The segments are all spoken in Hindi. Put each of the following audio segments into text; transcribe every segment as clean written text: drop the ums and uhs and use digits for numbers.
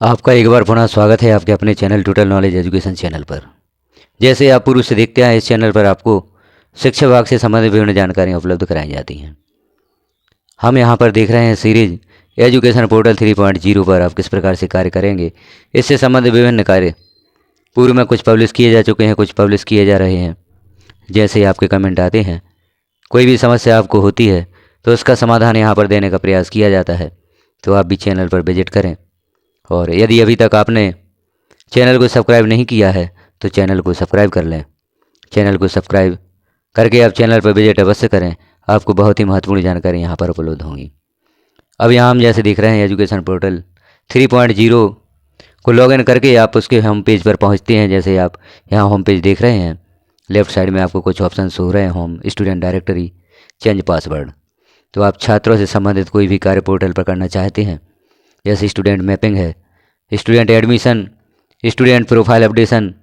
आपका एक बार पुनः स्वागत है आपके अपने channel total knowledge education channel पर। जैसे आप पूर्व से देखते हैं, इस चैनल पर आपको शिक्षा विभाग से संबंधित विभिन्न जानकारियाँ उपलब्ध कराई जाती हैं। हम यहाँ पर देख रहे हैं सीरीज एजुकेशन पोर्टल 3.0 पर आप किस प्रकार से कार्य करेंगे। इससे संबंधित विभिन्न कार्य पूर्व में कुछ पब्लिश किए जा चुके हैं, कुछ पब्लिश किए जा रहे हैं। जैसे आपके कमेंट आते हैं, कोई भी समस्या आपको होती है तो उसका समाधान यहाँ पर देने का प्रयास किया जाता है। तो आप भी चैनल पर विजिट करें, और यदि अभी तक आपने चैनल को सब्सक्राइब नहीं किया है तो चैनल को सब्सक्राइब कर लें। चैनल को सब्सक्राइब करके आप चैनल पर विजिट अवश्य करें, आपको बहुत ही महत्वपूर्ण जानकारी यहाँ पर उपलब्ध होंगी। अब यहाँ हम जैसे देख रहे हैं एजुकेशन पोर्टल 3.0 को लॉगिन करके आप उसके होम पेज पर पहुँचते हैं। जैसे आप यहाँ होम पेज देख रहे हैं, लेफ्ट साइड में आपको कुछ ऑप्शन हो रहे हैं, home, student directory, change password. तो आप छात्रों से संबंधित कोई भी कार्य पोर्टल पर करना चाहते हैं, जैसे स्टूडेंट मैपिंग है, student admission, student profile updation,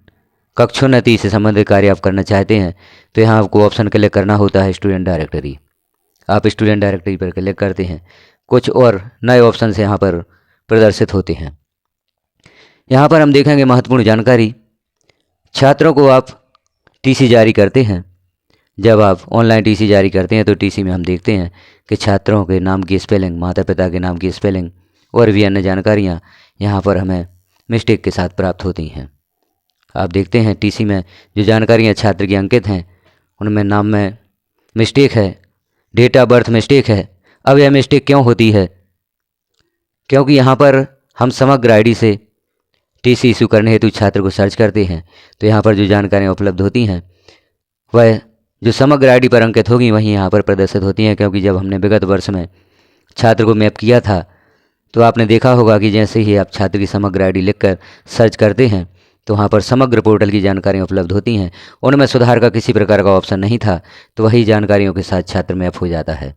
कक्षोन्नति से संबंधित कार्य आप करना चाहते हैं तो यहाँ आपको ऑप्शन क्लिक करना होता है स्टूडेंट डायरेक्टरी। आप स्टूडेंट डायरेक्टरी पर क्लिक करते हैं, कुछ और नए ऑप्शन यहाँ पर प्रदर्शित होते हैं। यहाँ पर हम देखेंगे महत्वपूर्ण जानकारी। छात्रों को आप टीसी जारी करते हैं। जब आप ऑनलाइन टीसी जारी करते हैं तो टीसी में हम देखते हैं कि छात्रों के नाम की स्पेलिंग, माता पिता के नाम की स्पेलिंग और भी अन्य जानकारियाँ यहाँ पर हमें मिस्टेक के साथ प्राप्त होती हैं। आप देखते हैं टीसी में जो जानकारियाँ छात्र की अंकित हैं उनमें नाम में मिस्टेक है, डेट ऑफ बर्थ मिस्टेक है। अब यह मिस्टेक क्यों होती है? क्योंकि यहाँ पर हम समग्र आईडी से टीसी इशू करने हेतु छात्र को सर्च करते हैं तो यहाँ पर जो जानकारियाँ उपलब्ध होती हैं वह जो समग्र आईडी पर अंकित होगी वहीं यहाँ पर प्रदर्शित होती हैं। क्योंकि जब हमने विगत वर्ष में छात्र को मैप किया था तो आपने देखा होगा कि जैसे ही आप छात्र की समग्र आईडी लिखकर सर्च करते हैं तो वहाँ पर समग्र पोर्टल की जानकारियाँ उपलब्ध होती हैं। उनमें सुधार का किसी प्रकार का ऑप्शन नहीं था, तो वही जानकारियों के साथ छात्र मैप हो जाता है।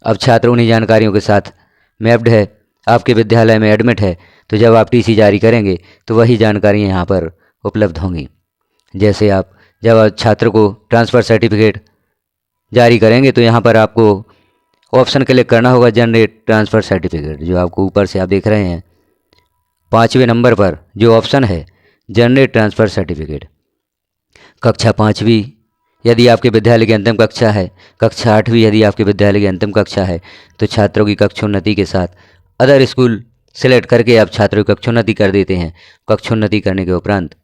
अब छात्र उन्हीं जानकारियों के साथ मैप्ड है, आपके विद्यालय में एडमिट है, तो जब आप टीसी जारी करेंगे तो वही जानकारियाँ यहाँ पर उपलब्ध होंगी। जैसे आप जब आप छात्र को ट्रांसफ़र सर्टिफिकेट जारी करेंगे तो यहाँ पर आपको ऑप्शन क्लिक करना होगा जनरेट ट्रांसफ़र सर्टिफिकेट। जो आपको ऊपर से आप देख रहे हैं 5वें नंबर पर जो ऑप्शन है जनरेट ट्रांसफ़र सर्टिफिकेट। कक्षा 5वीं यदि आपके विद्यालय की अंतिम कक्षा है, कक्षा 8वीं यदि आपके विद्यालय की अंतिम कक्षा है, तो छात्रों की कक्षोन्नति के साथ अदर स्कूल सेलेक्ट करके आप छात्रों की कक्षोन्नति कर देते हैं। कक्षोन्नति करने के उपरांत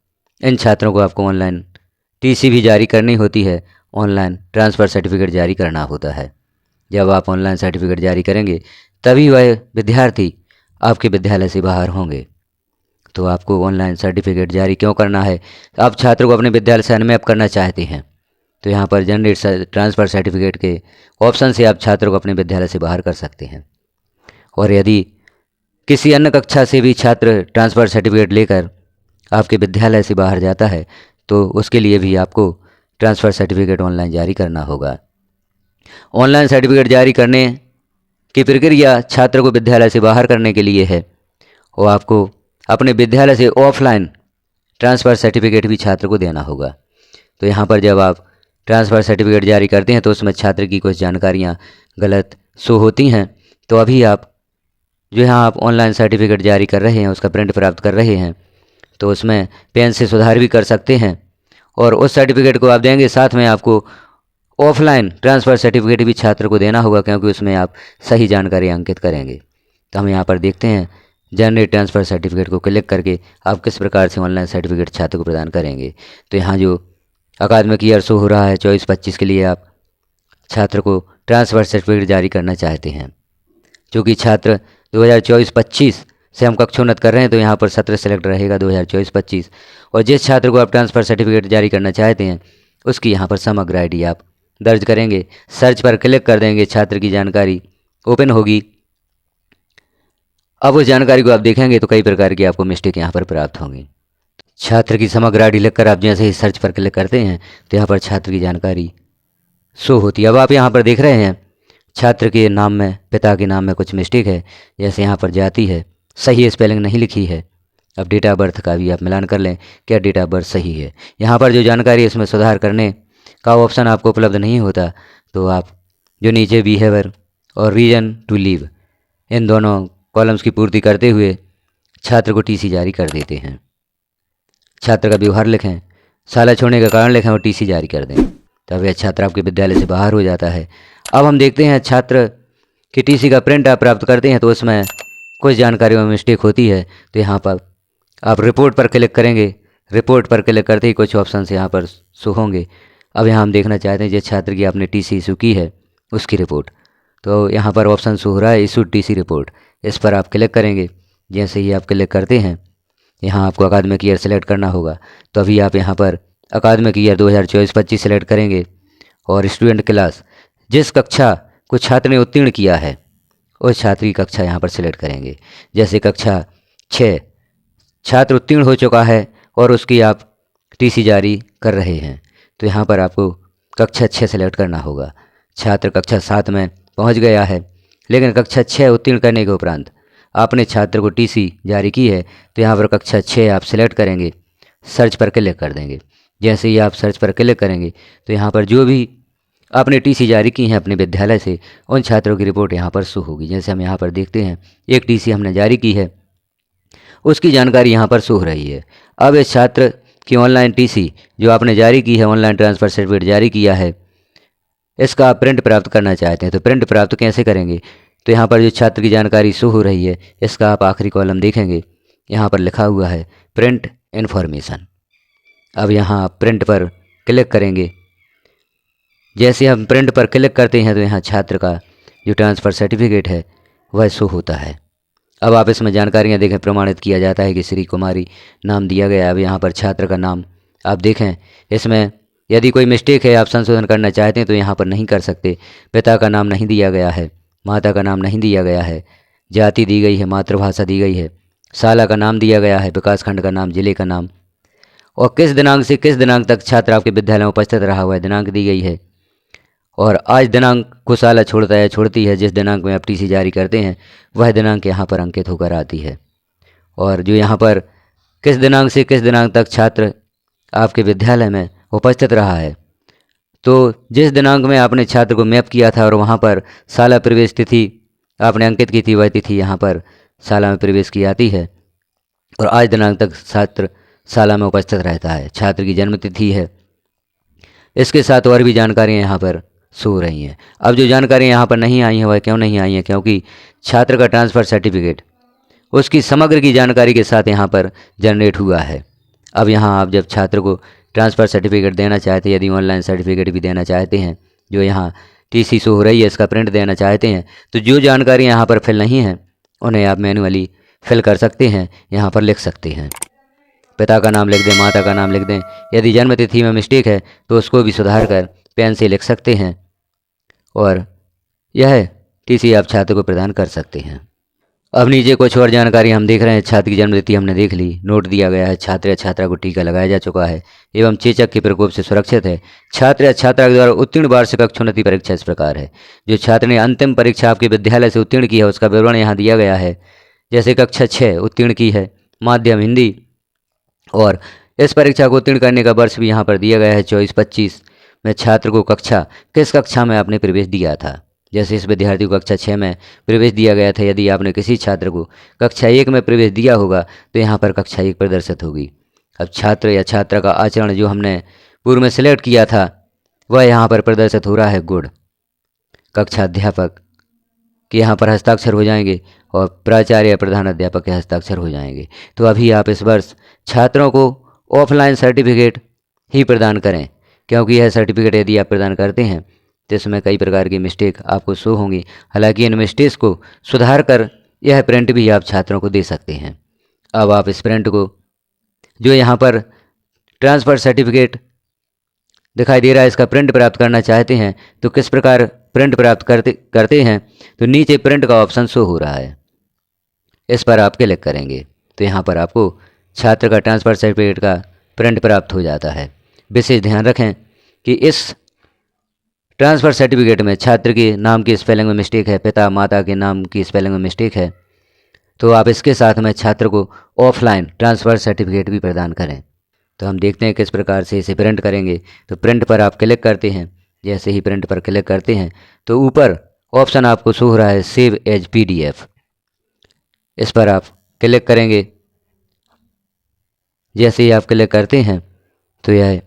इन छात्रों को आपको ऑनलाइन टीसी भी जारी करनी होती है, ऑनलाइन ट्रांसफ़र सर्टिफिकेट जारी करना होता है। जब आप ऑनलाइन सर्टिफिकेट जारी करेंगे तभी वह विद्यार्थी आपके विद्यालय से बाहर होंगे। तो आपको ऑनलाइन सर्टिफिकेट जारी क्यों करना है? आप छात्र को अपने विद्यालय से अनमैप करना चाहते हैं तो यहाँ पर जनरेट ट्रांसफ़र सर्टिफिकेट के ऑप्शन से आप छात्रों को अपने विद्यालय से बाहर कर सकते हैं। और यदि किसी अन्य कक्षा से भी छात्र ट्रांसफ़र सर्टिफिकेट लेकर आपके विद्यालय से बाहर जाता है तो उसके लिए भी आपको ट्रांसफ़र सर्टिफिकेट ऑनलाइन जारी करना होगा। ऑनलाइन सर्टिफिकेट जारी करने की प्रक्रिया छात्र को विद्यालय से बाहर करने के लिए है, और आपको अपने विद्यालय से ऑफलाइन ट्रांसफ़र सर्टिफिकेट भी छात्र को देना होगा। तो यहाँ पर जब आप ट्रांसफ़र सर्टिफिकेट जारी करते हैं तो उसमें छात्र की कुछ जानकारियाँ गलत शो होती हैं। तो अभी आप जो यहाँ आप ऑनलाइन सर्टिफिकेट जारी कर रहे हैं उसका प्रिंट प्राप्त कर रहे हैं तो उसमें पेन से सुधार भी कर सकते हैं, और उस सर्टिफिकेट को आप देंगे साथ में आपको ऑफलाइन ट्रांसफ़र सर्टिफिकेट भी छात्र को देना होगा, क्योंकि उसमें आप सही जानकारी अंकित करेंगे। तो हम यहाँ पर देखते हैं जनरेट ट्रांसफ़र सर्टिफिकेट को क्लिक करके आप किस प्रकार से ऑनलाइन सर्टिफिकेट छात्र को प्रदान करेंगे। तो यहाँ जो अकादमिक ईयर शो हो रहा है 24-25 के लिए आप छात्र को ट्रांसफ़र सर्टिफिकेट जारी करना चाहते हैं। चूँकि छात्र 2024-25 से हम कक्षोन्नत कर रहे हैं तो यहाँ पर सत्र सेलेक्ट रहेगा 2024-25, और जिस छात्र को आप ट्रांसफ़र सर्टिफिकेट जारी करना चाहते हैं उसकी यहाँ पर समग्र आईडी आप दर्ज करेंगे, सर्च पर क्लिक कर देंगे, छात्र की जानकारी ओपन होगी। अब उस जानकारी को आप देखेंगे तो कई प्रकार की आपको मिस्टेक यहाँ पर प्राप्त होंगी। छात्र की समग्र आईडी लिखकर आप जैसे ही सर्च पर क्लिक करते हैं तो यहाँ पर छात्र की जानकारी शो होती है। अब आप यहाँ पर देख रहे हैं छात्र के नाम में, पिता के नाम में कुछ मिस्टेक है। जैसे यहाँ पर जाति है, सही स्पेलिंग नहीं लिखी है। अब डेट ऑफ बर्थ का भी आप मिलान कर लें, क्या डेट ऑफ बर्थ सही है। यहाँ पर जो जानकारी है इसमें सुधार करने का ऑप्शन आपको उपलब्ध नहीं होता, तो आप जो नीचे बिहेवियर और रीजन टू लीव इन दोनों कॉलम्स की पूर्ति करते हुए छात्र को टीसी जारी कर देते हैं। छात्र का व्यवहार लिखें, शाला छोड़ने का कारण लिखें और टीसी जारी कर दें। तब यह छात्र आपके विद्यालय से बाहर हो जाता है। अब हम देखते हैं छात्र की टीसी का प्रिंट आप प्राप्त करते हैं तो उसमें कुछ जानकारियों में मिस्टेक होती है। तो यहाँ पर आप रिपोर्ट पर क्लिक करेंगे। रिपोर्ट पर क्लिक करते ही कुछ ऑप्शन यहाँ पर शो होंगे। अब यहाँ हम देखना चाहते हैं जिस छात्र की आपने टीसी इशू की है उसकी रिपोर्ट। तो यहाँ पर ऑप्शन शो हो रहा है इशू टीसी रिपोर्ट, इस पर आप क्लिक करेंगे। जैसे ही आप क्लिक करते हैं यहाँ आपको अकादमिक ईयर सेलेक्ट करना होगा। तो अभी आप यहाँ पर अकादमिक ईयर 2024-25 सेलेक्ट करेंगे और स्टूडेंट क्लास जिस कक्षा को छात्र ने उत्तीर्ण किया है उस छात्र की कक्षा यहाँ पर सिलेक्ट करेंगे। जैसे कक्षा 6 छात्र उत्तीर्ण हो चुका है और उसकी आप टीसी जारी कर रहे हैं तो यहाँ पर आपको कक्षा 6 सेलेक्ट करना होगा। छात्र कक्षा 7 में पहुँच गया है लेकिन कक्षा 6 उत्तीर्ण करने के उपरांत आपने छात्र को टीसी जारी की है तो यहाँ पर कक्षा 6 आप सिलेक्ट करेंगे, सर्च पर क्लिक कर देंगे। जैसे ही आप सर्च पर क्लिक करेंगे तो यहाँ पर जो भी आपने टीसी जारी की हैं अपने विद्यालय से उन छात्रों की रिपोर्ट यहाँ पर शो होगी। जैसे हम यहाँ पर देखते हैं एक टीसी हमने जारी की है उसकी जानकारी यहाँ पर शो हो रही है। अब इस छात्र की ऑनलाइन टीसी जो आपने जारी की है, ऑनलाइन ट्रांसफ़र सर्टिफिकेट जारी किया है, इसका आप प्रिंट प्राप्त करना चाहते हैं तो प्रिंट प्राप्त कैसे करेंगे। तो यहाँ पर जो छात्र की जानकारी शो हो रही है इसका आप आखिरी कॉलम देखेंगे, यहाँ पर लिखा हुआ है प्रिंट इन्फॉर्मेशन। अब यहाँ आप प्रिंट पर क्लिक करेंगे। जैसे हम प्रिंट पर क्लिक करते हैं तो यहाँ छात्र का जो ट्रांसफ़र सर्टिफिकेट है वह शो होता है। अब आप इसमें जानकारियाँ देखें, प्रमाणित किया जाता है कि श्री कुमारी नाम दिया गया है। अब यहाँ पर छात्र का नाम आप देखें, इसमें यदि कोई मिस्टेक है आप संशोधन करना चाहते हैं तो यहाँ पर नहीं कर सकते। पिता का नाम नहीं दिया गया है, माता का नाम नहीं दिया गया है, जाति दी गई है, मातृभाषा दी गई है, शाला का नाम दिया गया है, विकासखंड का नाम, जिले का नाम और किस दिनांक से किस दिनांक तक छात्र आपके विद्यालय में उपस्थित रहा हुआ है दिनांक दी गई है। और आज दिनांक को शाला छोड़ता है छोड़ती है जिस दिनांक में आप टीसी जारी करते हैं वह दिनांक यहाँ पर अंकित होकर आती है। और जो यहाँ पर किस दिनांक से किस दिनांक तक छात्र आपके विद्यालय में उपस्थित रहा है, तो जिस दिनांक में आपने छात्र को मैप किया था और वहाँ पर शाला प्रवेश तिथि आपने अंकित की थी वह तिथि यहाँ पर शाला में प्रवेश की आती है और आज दिनांक तक छात्र शाला में उपस्थित रहता है। छात्र की जन्म तिथि है, इसके साथ और भी जानकारियाँ यहाँ पर शो हो रही हैं। अब जो जानकारियाँ यहाँ पर नहीं आई हैं वह क्यों नहीं आई हैं, क्योंकि छात्र का ट्रांसफ़र सर्टिफिकेट उसकी समग्र की जानकारी के साथ यहाँ पर जनरेट हुआ है। अब यहाँ आप जब छात्र को ट्रांसफ़र सर्टिफिकेट देना चाहते हैं, यदि ऑनलाइन सर्टिफिकेट भी देना चाहते हैं, जो यहाँ टीसी शो हो रही है इसका प्रिंट देना चाहते हैं, तो जो जानकारी यहाँ पर फिल नहीं है उन्हें आप मैन्युअली फिल कर सकते हैं, यहाँ पर लिख सकते हैं। पिता का नाम लिख दें, माता का नाम लिख दें। यदि जन्म तिथि में मिस्टेक है तो उसको भी सुधार कर पेन से लिख सकते हैं और यह टीसी आप छात्र को प्रदान कर सकते हैं। अब नीचे कुछ और जानकारी हम देख रहे हैं। छात्र की जन्म तिथि हमने देख ली, नोट दिया गया है, छात्र या छात्रा को टीका लगाया जा चुका है एवं चेचक के प्रकोप से सुरक्षित है। छात्र या छात्रा के द्वारा उत्तीर्ण वार्षिक अक्षोन्नति परीक्षा इस प्रकार है। जो छात्र ने अंतिम परीक्षा आपके विद्यालय से उत्तीर्ण की है उसका विवरण यहाँ दिया गया है। जैसे कक्षा 6 उत्तीर्ण की है, माध्यम हिंदी, और इस परीक्षा को उत्तीर्ण करने का वर्ष भी यहाँ पर दिया गया है 24-25 में छात्र को किस कक्षा में आपने प्रवेश दिया था। जैसे इस विद्यार्थी को कक्षा 6 में प्रवेश दिया गया था, यदि आपने किसी छात्र को कक्षा 1 में प्रवेश दिया होगा तो यहाँ पर कक्षा 1 प्रदर्शित होगी। अब छात्र या छात्रा का आचरण जो हमने पूर्व में सिलेक्ट किया था वह यहाँ पर प्रदर्शित हो रहा है गुड। कक्षा अध्यापक के यहाँ पर हस्ताक्षर हो जाएंगे और प्राचार्य या प्रधान अध्यापक के हस्ताक्षर हो जाएंगे। तो अभी आप इस वर्ष छात्रों को ऑफलाइन सर्टिफिकेट ही प्रदान करें, क्योंकि यह सर्टिफिकेट यदि आप प्रदान करते हैं तो इसमें कई प्रकार की मिस्टेक आपको शो होंगी। हालांकि इन मिस्टेक्स को सुधार कर यह प्रिंट भी आप छात्रों को दे सकते हैं। अब आप इस प्रिंट को जो यहाँ पर ट्रांसफ़र सर्टिफिकेट दिखाई दे रहा है इसका प्रिंट प्राप्त करना चाहते हैं तो किस प्रकार प्रिंट प्राप्त करते हैं, तो नीचे प्रिंट का ऑप्शन शो हो रहा है, इस पर आप क्लिक करेंगे तो यहाँ पर आपको छात्र का ट्रांसफ़र सर्टिफिकेट का प्रिंट प्राप्त हो जाता है। विशेष ध्यान रखें कि इस ट्रांसफ़र सर्टिफिकेट में छात्र के नाम की स्पेलिंग में मिस्टेक है, पिता माता के नाम की स्पेलिंग में मिस्टेक है, तो आप इसके साथ में छात्र को ऑफलाइन ट्रांसफ़र सर्टिफिकेट भी प्रदान करें। तो हम देखते हैं किस प्रकार से इसे प्रिंट करेंगे। तो प्रिंट पर आप क्लिक करते हैं। जैसे ही प्रिंट पर क्लिक करते हैं तो ऊपर ऑप्शन आपको शो हो रहा है सेव एज PDF, इस पर आप क्लिक करेंगे जैसे ही आप क्लिक करते हैं तो यह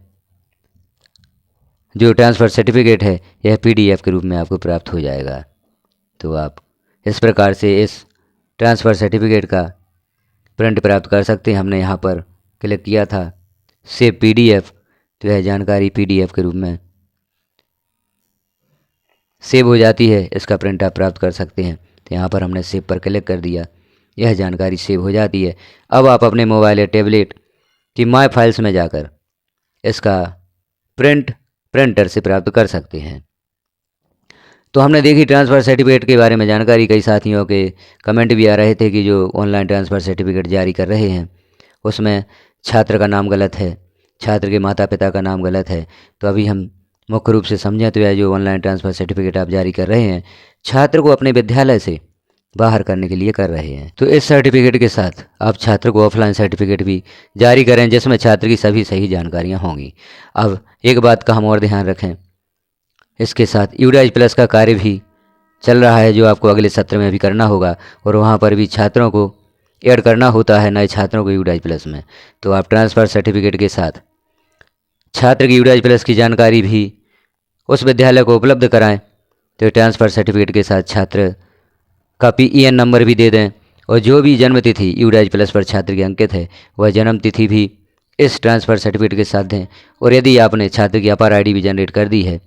जो ट्रांसफ़र सर्टिफिकेट है यह PDF के रूप में आपको प्राप्त हो जाएगा। तो आप इस प्रकार से इस ट्रांसफ़र सर्टिफिकेट का प्रिंट प्राप्त कर सकते हैं। हमने यहाँ पर क्लिक किया था सेव PDF, तो यह जानकारी PDF के रूप में सेव हो जाती है। इसका प्रिंट आप प्राप्त कर सकते हैं। तो यहाँ पर हमने सेव पर क्लिक कर दिया, यह जानकारी सेव हो जाती है। अब आप अपने मोबाइल या टैबलेट की माय फाइल्स में जाकर इसका प्रिंटर से प्राप्त कर सकते हैं। तो हमने देखी ट्रांसफ़र सर्टिफिकेट के बारे में जानकारी। कई साथियों के कमेंट भी आ रहे थे कि जो ऑनलाइन ट्रांसफ़र सर्टिफिकेट जारी कर रहे हैं उसमें छात्र का नाम गलत है, छात्र के माता पिता का नाम गलत है। तो अभी हम मुख्य रूप से समझें तो यह जो ऑनलाइन ट्रांसफ़र सर्टिफिकेट आप जारी कर रहे हैं छात्र को अपने विद्यालय से बाहर करने के लिए कर रहे हैं। तो इस सर्टिफिकेट के साथ आप छात्र को ऑफलाइन सर्टिफिकेट भी जारी करें जिसमें छात्र की सभी सही जानकारियाँ होंगी। अब एक बात का हम और ध्यान रखें, इसके साथ यूडाइज प्लस का कार्य भी चल रहा है जो आपको अगले सत्र में भी करना होगा और वहाँ पर भी छात्रों को ऐड करना होता है नए छात्रों को यूडाइज प्लस में। तो आप ट्रांसफ़र सर्टिफिकेट के साथ छात्र की यूडाइज प्लस की जानकारी भी उस विद्यालय को उपलब्ध कराएं। तो ट्रांसफ़र सर्टिफिकेट के साथ छात्र का PEN नंबर भी दे दें और जो भी जन्म तिथि यूडाइज प्लस पर छात्र की अंकित है वह जन्म तिथि भी इस ट्रांसफ़र सर्टिफिकेट के साथ दें। और यदि आपने छात्र की अपार ID भी जनरेट कर दी है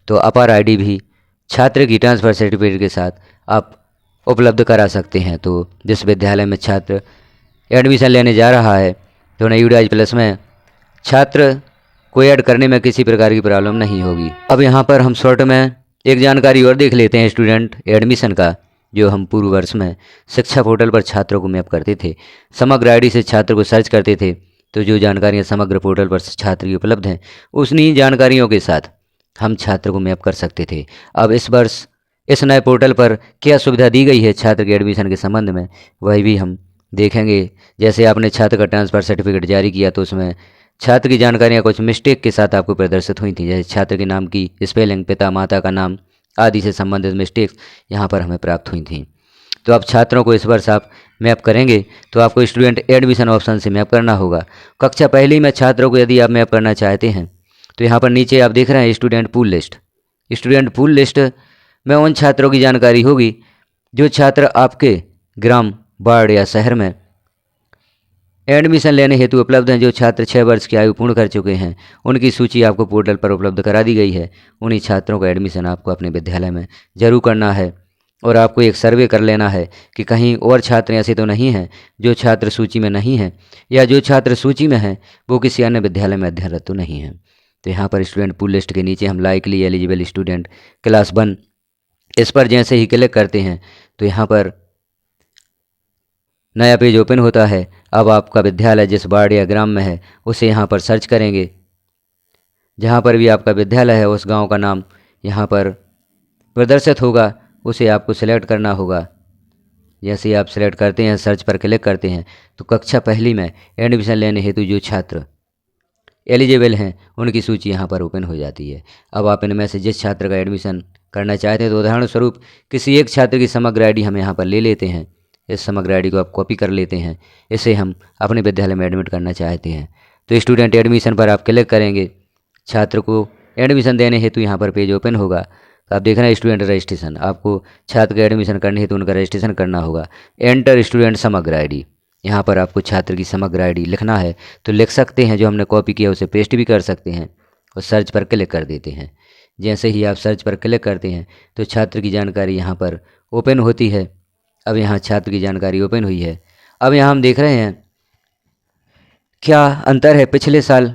तो अपार ID भी छात्र की ट्रांसफ़र सर्टिफिकेट के साथ आप उपलब्ध करा सकते हैं। तो जिस विद्यालय में छात्र एडमिशन लेने जा रहा है तो उन्हें यूडाइज प्लस में छात्र को ऐड करने में किसी प्रकार की प्रॉब्लम नहीं होगी। अब यहाँ पर हम शॉर्ट में एक जानकारी और देख लेते हैं स्टूडेंट एडमिशन का, जो हम पूर्व वर्ष में शिक्षा पोर्टल पर छात्रों को मैप करते थे। समग्र ID से छात्र को सर्च करते थे तो जो जानकारियाँ समग्र पोर्टल पर छात्र की उपलब्ध हैं उन्हीं जानकारियों के साथ हम छात्र को मैप कर सकते थे। अब इस वर्ष इस नए पोर्टल पर क्या सुविधा दी गई है छात्र के एडमिशन के संबंध में वही भी हम देखेंगे। जैसे आपने छात्र का ट्रांसफ़र सर्टिफिकेट जारी किया तो उसमें छात्र की जानकारियाँ कुछ मिस्टेक के साथ आपको प्रदर्शित हुई थी, जैसे छात्र के नाम की स्पेलिंग, पिता माता का नाम आदि से संबंधित मिस्टेक्स यहाँ पर हमें प्राप्त हुई थी। तो अब छात्रों को इस वर्ष आप मैप करेंगे तो आपको स्टूडेंट एडमिशन ऑप्शन से मैप करना होगा। कक्षा पहली में छात्रों को यदि आप मैप करना चाहते हैं तो यहाँ पर नीचे आप देख रहे हैं student pool list. Student pool list में उन छात्रों की जानकारी होगी जो छात्र आपके ग्राम, वार्ड या शहर में एडमिशन लेने हेतु उपलब्ध हैं। जो छात्र 6 वर्ष की आयु पूर्ण कर चुके हैं उनकी सूची आपको पोर्टल पर उपलब्ध करा दी गई है। उन्हीं छात्रों का एडमिशन आपको अपने विद्यालय में जरूर करना है और आपको एक सर्वे कर लेना है कि कहीं और छात्र ऐसे तो नहीं हैं जो छात्र सूची में नहीं हैं, या जो छात्र सूची में हैं वो किसी अन्य विद्यालय में अध्ययनरत तो नहीं हैं। तो यहाँ पर स्टूडेंट पूल लिस्ट के नीचे हम लाइकली एलिजिबल स्टूडेंट क्लास 1 इस पर जैसे ही क्लिक करते हैं तो यहाँ पर नया पेज ओपन होता है। अब आपका विद्यालय जिस वार्ड या ग्राम में है उसे यहाँ पर सर्च करेंगे। जहाँ पर भी आपका विद्यालय है उस गांव का नाम यहाँ पर प्रदर्शित होगा, उसे आपको सिलेक्ट करना होगा। जैसे ही आप सिलेक्ट करते हैं, सर्च पर क्लिक करते हैं तो कक्षा पहली में एडमिशन लेने हेतु जो छात्र एलिजिबल हैं उनकी सूची यहाँ पर ओपन हो जाती है। अब आप इनमें से जिस छात्र का एडमिशन करना चाहते हैं तो उदाहरण स्वरूप किसी एक छात्र की समग्र ID हम यहाँ पर ले लेते हैं। इस समग्र ID को आप कॉपी कर लेते हैं, इसे हम अपने विद्यालय में एडमिट करना चाहते हैं। तो स्टूडेंट एडमिशन पर आप क्लिक करेंगे, छात्र को एडमिशन देने हेतु यहाँ पर पेज ओपन होगा। तो आप देख रहे हैं स्टूडेंट रजिस्ट्रेशन, आपको छात्र का एडमिशन करने हेतु उनका रजिस्ट्रेशन करना होगा। एंटर स्टूडेंट समग्र ID, यहाँ पर आपको छात्र की समग्र ID लिखना है तो लिख सकते हैं, जो हमने कॉपी किया उसे पेस्ट भी कर सकते हैं और सर्च पर क्लिक कर देते हैं। जैसे ही आप सर्च पर क्लिक करते हैं तो छात्र की जानकारी यहाँ पर ओपन होती है। अब यहाँ छात्र की जानकारी ओपन हुई है। अब यहाँ हम देख रहे हैं क्या अंतर है पिछले साल,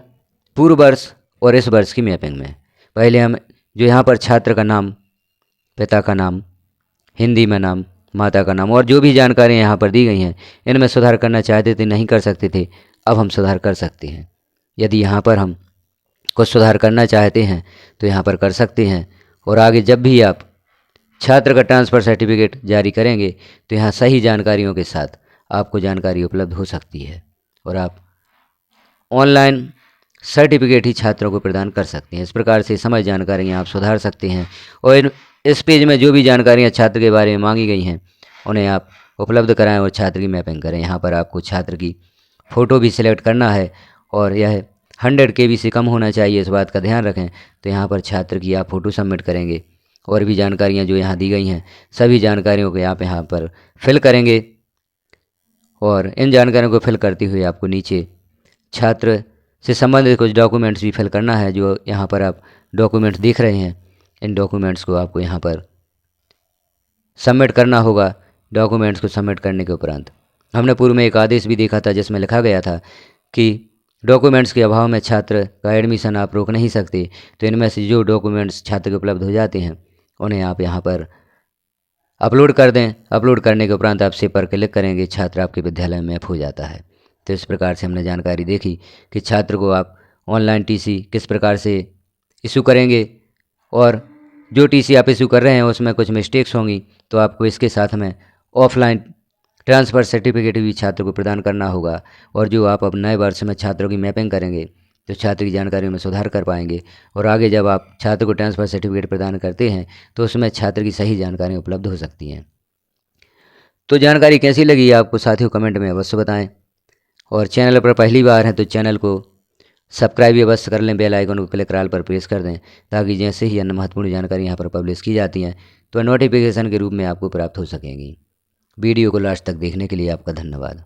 पूर्व वर्ष और इस वर्ष की मैपिंग में। पहले हम जो यहाँ पर छात्र का नाम, पिता का नाम, हिंदी में नाम, माता का नाम और जो भी जानकारी यहाँ पर दी गई हैं इनमें सुधार करना चाहते थे, नहीं कर सकते थे। अब हम सुधार कर सकते हैं। यदि यहाँ पर हम कुछ सुधार करना चाहते हैं तो यहाँ पर कर सकते हैं। और आगे जब भी आप छात्र का ट्रांसफ़र सर्टिफिकेट जारी करेंगे तो यहाँ सही जानकारियों के साथ आपको जानकारी उपलब्ध हो सकती है और आप ऑनलाइन सर्टिफिकेट ही छात्रों को प्रदान कर सकते हैं। इस प्रकार से समझ जानकारियाँ आप सुधार सकते हैं और इस पेज में जो भी जानकारियाँ छात्र के बारे में मांगी गई हैं उन्हें आप उपलब्ध कराएं और छात्र की मैपिंग करें। यहाँ पर आपको छात्र की फ़ोटो भी सिलेक्ट करना है और यह 100 KB से कम होना चाहिए, इस बात का ध्यान रखें। तो यहाँ पर छात्र की आप फ़ोटो सबमिट करेंगे और भी जानकारियाँ जो यहाँ दी गई हैं सभी जानकारियों को आप यहाँ पर फिल करेंगे और इन जानकारियों को फिल करते हुए आपको नीचे छात्र से संबंधित कुछ डॉक्यूमेंट्स भी फिल करना है। जो यहाँ पर आप डॉक्यूमेंट्स देख रहे हैं, इन डॉक्यूमेंट्स को आपको यहाँ पर सबमिट करना होगा। डॉक्यूमेंट्स को सबमिट करने के उपरांत हमने पूर्व में एक आदेश भी देखा था जिसमें लिखा गया था कि डॉक्यूमेंट्स के अभाव में छात्र का एडमिशन आप रोक नहीं सकते। तो इनमें से जो डॉक्यूमेंट्स छात्र के उपलब्ध हो जाते हैं उन्हें आप यहाँ पर अपलोड कर दें। अपलोड करने के उपरांत आप सेव पर क्लिक करेंगे, छात्र आपके विद्यालय में मैप हो जाता है। तो इस प्रकार से हमने जानकारी देखी कि छात्र को आप ऑनलाइन TC किस प्रकार से इशू करेंगे और जो TC आप इशू कर रहे हैं उसमें कुछ मिस्टेक्स होंगी तो आपको इसके साथ में ऑफलाइन ट्रांसफ़र सर्टिफिकेट भी छात्र को प्रदान करना होगा। और जो आप अब नए वर्ष में छात्रों की मैपिंग करेंगे तो छात्र की जानकारियों में सुधार कर पाएंगे और आगे जब आप छात्र को ट्रांसफ़र सर्टिफिकेट प्रदान करते हैं तो उसमें छात्र की सही जानकारी उपलब्ध हो सकती हैं। तो जानकारी कैसी लगी आपको साथियों कमेंट में अवश्य बताएं और चैनल पर पहली बार हैं तो चैनल को सब्सक्राइब भी अवश्य कर लें, बेल आइकन को क्लिक ऑल पर प्रेस कर दें ताकि जैसे ही अन्य महत्वपूर्ण जानकारी यहाँ पर पब्लिश की जाती हैं तो नोटिफिकेशन के रूप में आपको प्राप्त हो सकेंगी। वीडियो को लास्ट तक देखने के लिए आपका धन्यवाद।